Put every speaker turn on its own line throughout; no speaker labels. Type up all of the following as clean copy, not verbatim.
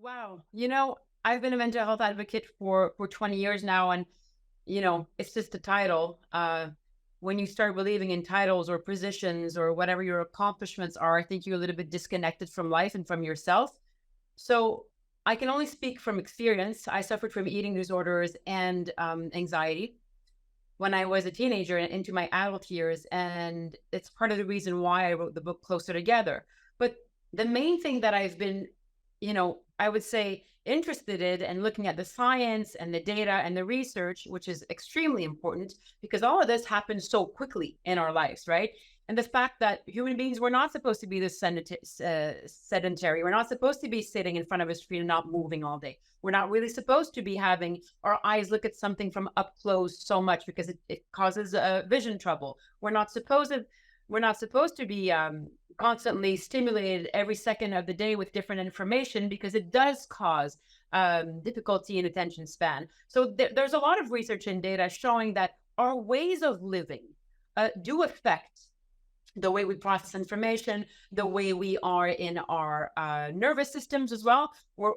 Wow. I've been a mental health advocate for 20 years now. And, it's just a title. When you start believing in titles or positions or whatever your accomplishments are, I think you're a little bit disconnected from life and from yourself. So I can only speak from experience. I suffered from eating disorders and anxiety when I was a teenager and into my adult years. And it's part of the reason why I wrote the book Closer Together. But the main thing that I've been, I would say interested in and looking at the science and the data and the research, which is extremely important because all of this happens so quickly in our lives, right? And the fact that human beings were not supposed to be this sedentary. We're not supposed to be sitting in front of a screen and not moving all day. We're not really supposed to be having our eyes look at something from up close so much because it causes vision trouble. We're not supposed to be constantly stimulated every second of the day with different information because it does cause difficulty in attention span. So there's a lot of research and data showing that our ways of living do affect the way we process information, the way we are in our nervous systems as well.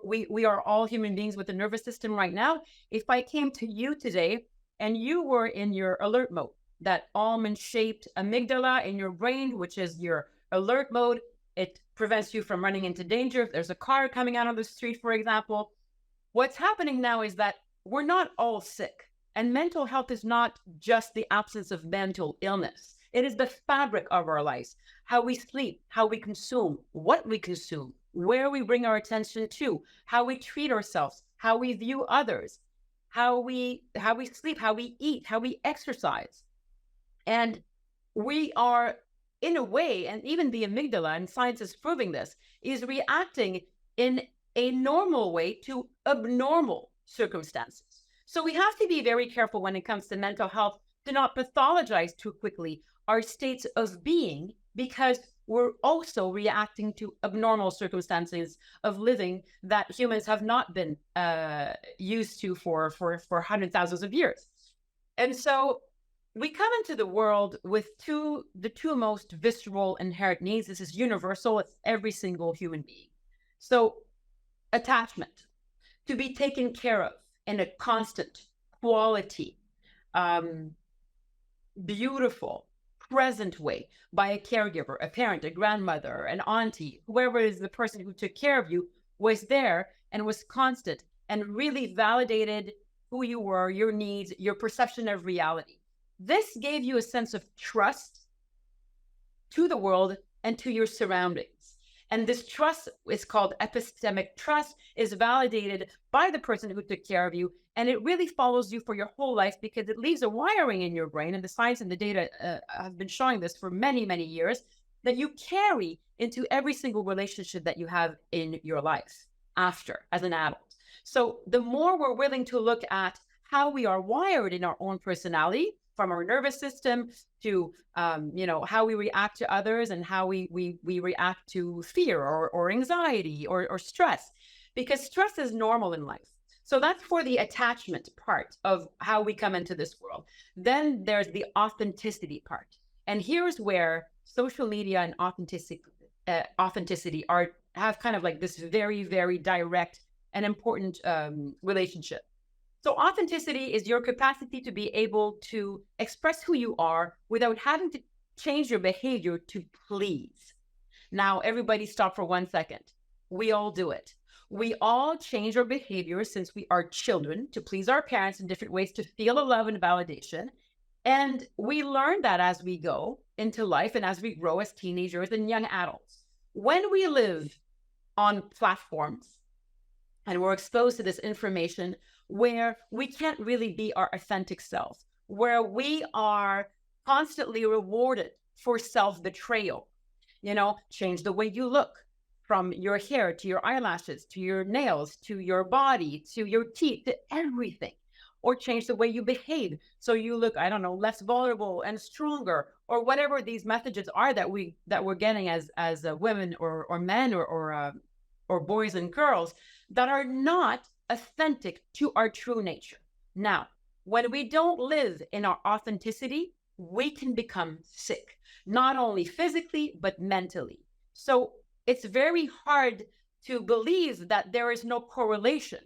We are all human beings with a nervous system right now. If I came to you today and you were in your alert mode, that almond-shaped amygdala in your brain, which is your alert mode, it prevents you from running into danger. If there's a car coming out on the street, for example, what's happening now is that we're not all sick. And mental health is not just the absence of mental illness. It is the fabric of our lives, how we sleep, how we consume, what we consume, where we bring our attention to, how we treat ourselves, how we view others, how we sleep, how we eat, how we exercise. And we are, in a way, and even the amygdala, and science is proving this, is reacting in a normal way to abnormal circumstances. So we have to be very careful when it comes to mental health to not pathologize too quickly our states of being, because we're also reacting to abnormal circumstances of living that humans have not been used to for hundreds, thousands of years. And so we come into the world with the two most visceral inherent needs. This is universal. It's every single human being. So attachment, to be taken care of in a constant, quality, beautiful, present way by a caregiver, a parent, a grandmother, an auntie, whoever is the person who took care of you, was there and was constant and really validated who you were, your needs, your perception of reality. This gave you a sense of trust to the world and to your surroundings. And this trust is called epistemic trust, is validated by the person who took care of you. And it really follows you for your whole life because it leaves a wiring in your brain. And the science and the data have been showing this for many, many years, that you carry into every single relationship that you have in your life after, as an adult. So the more we're willing to look at how we are wired in our own personality, from our nervous system to how we react to others and how we react to fear or anxiety or stress, because stress is normal in life. So that's for the attachment part of how we come into this world. Then there's the authenticity part, and here's where social media and authenticity have kind of like this very, very direct and important relationship. So authenticity is your capacity to be able to express who you are without having to change your behavior to please. Now, everybody stop for 1 second. We all do it. We all change our behavior since we are children to please our parents in different ways to feel a love and validation. And we learn that as we go into life and as we grow as teenagers and young adults. When we live on platforms and we're exposed to this information where we can't really be our authentic self, where we are constantly rewarded for self-betrayal, change the way you look, from your hair to your eyelashes, to your nails, to your body, to your teeth, to everything, or change the way you behave. So you look, I don't know, less vulnerable and stronger, or whatever these messages are that we're getting as women or men or boys and girls that are not authentic to our true nature. Now, when we don't live in our authenticity, we can become sick, not only physically, but mentally. So it's very hard to believe that there is no correlation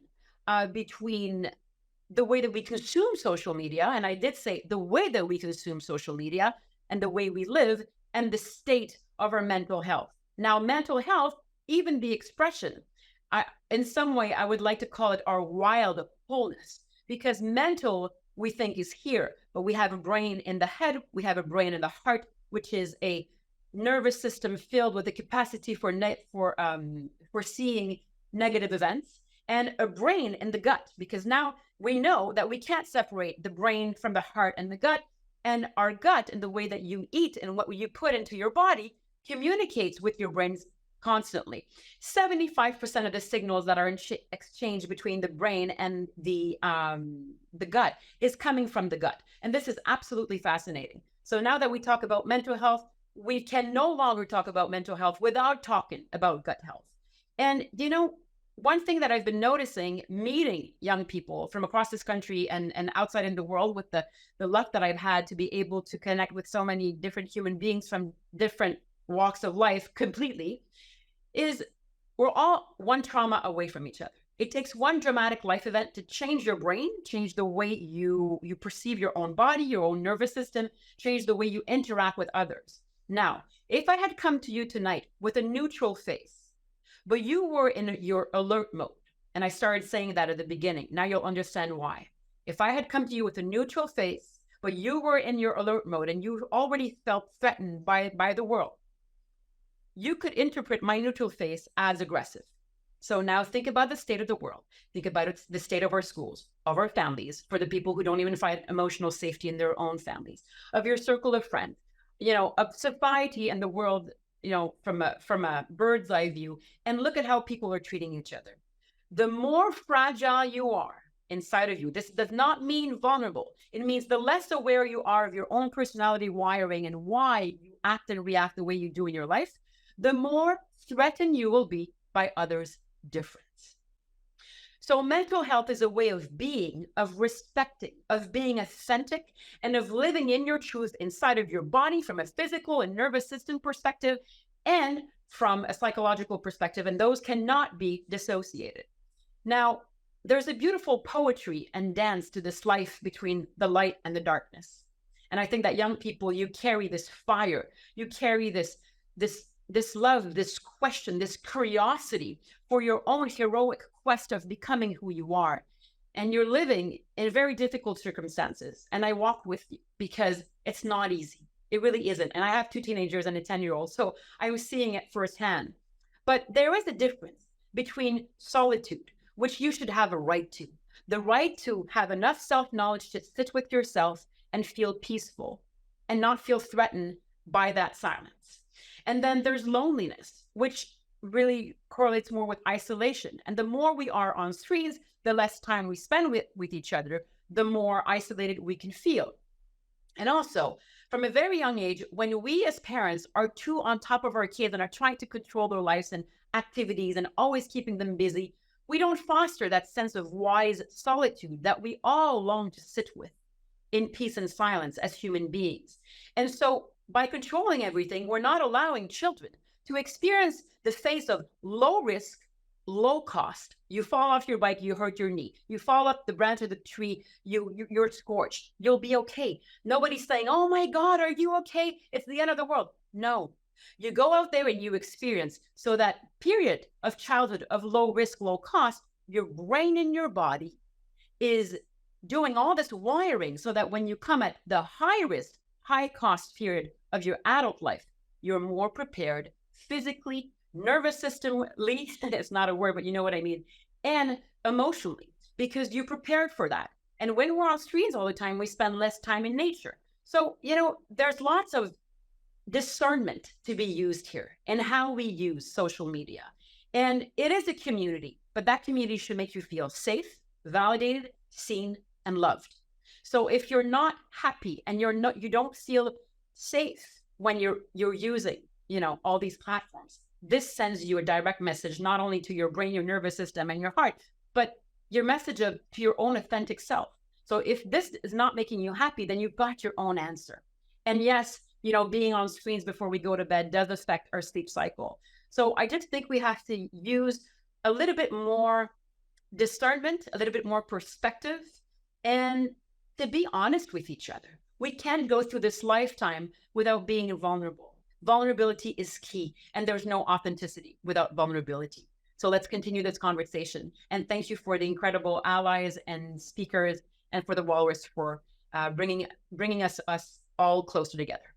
between the way that we consume social media, and I did say the way that we consume social media and the way we live, and the state of our mental health. Now, mental health, even the expression, in some way, I would like to call it our wild wholeness, because mental, we think, is here, but we have a brain in the head, we have a brain in the heart, which is a nervous system filled with the capacity for seeing negative events, and a brain in the gut, because now we know that we can't separate the brain from the heart and the gut, and our gut and the way that you eat and what you put into your body communicates with your brains constantly. 75% of the signals that are exchanged between the brain and the gut is coming from the gut. And this is absolutely fascinating. So now that we talk about mental health, we can no longer talk about mental health without talking about gut health. And, you know, one thing that I've been noticing, meeting young people from across this country and outside in the world, with the luck that I've had to be able to connect with so many different human beings from different walks of life completely, is we're all one trauma away from each other. It takes one dramatic life event to change your brain, change the way you perceive your own body, your own nervous system, change the way you interact with others. Now, if I had come to you tonight with a neutral face, but you were in your alert mode, and I started saying that at the beginning, now you'll understand why. If I had come to you with a neutral face, but you were in your alert mode and you already felt threatened by the world, you could interpret my neutral face as aggressive. So now think about the state of the world. Think about the state of our schools, of our families, for the people who don't even find emotional safety in their own families, of your circle of friends, you know, of society and the world, you know, from a bird's eye view, and look at how people are treating each other. The more fragile you are inside of you, this does not mean vulnerable. It means the less aware you are of your own personality wiring and why you act and react the way you do in your life, the more threatened you will be by others' difference. So mental health is a way of being, of respecting, of being authentic, and of living in your truth inside of your body from a physical and nervous system perspective and from a psychological perspective, and those cannot be dissociated. Now, there's a beautiful poetry and dance to this life between the light and the darkness. And I think that young people, you carry this fire, you carry this love, this question, this curiosity for your own heroic quest of becoming who you are. And you're living in very difficult circumstances. And I walk with you because it's not easy. It really isn't. And I have 2 teenagers and a 10-year-old, so I was seeing it firsthand. But there is a difference between solitude, which you should have a right to, the right to have enough self-knowledge to sit with yourself and feel peaceful and not feel threatened by that silence. And then there's loneliness, which really correlates more with isolation. And the more we are on screens, the less time we spend with each other, the more isolated we can feel. And also, from a very young age, when we as parents are too on top of our kids and are trying to control their lives and activities and always keeping them busy, we don't foster that sense of wise solitude that we all long to sit with in peace and silence as human beings. And so by controlling everything, we're not allowing children to experience the phase of low risk, low cost. You fall off your bike, you hurt your knee. You fall up the branch of the tree, you're scorched. You'll be okay. Nobody's saying, oh my God, are you okay? It's the end of the world. No. You go out there and you experience. So that period of childhood of low risk, low cost, your brain and your body is doing all this wiring so that when you come at the high risk, high cost period of your adult life, you're more prepared physically, nervous systemly, it's not a word, but you know what I mean, and emotionally, because you prepared for that. And when we're on screens all the time, we spend less time in nature. So, you know, there's lots of discernment to be used here in how we use social media. And it is a community, but that community should make you feel safe, validated, seen, and loved. So if you're not happy and you don't feel safe when you're using, you know, all these platforms, this sends you a direct message, not only to your brain, your nervous system, and your heart, but your message to your own authentic self. So if this is not making you happy, then you've got your own answer. And yes, you know, being on screens before we go to bed does affect our sleep cycle. So I just think we have to use a little bit more discernment, a little bit more perspective, and to be honest with each other. We can't go through this lifetime without being vulnerable. Vulnerability is key, and there's no authenticity without vulnerability. So let's continue this conversation. And thank you for the incredible allies and speakers, and for the Walrus for bringing us all closer together.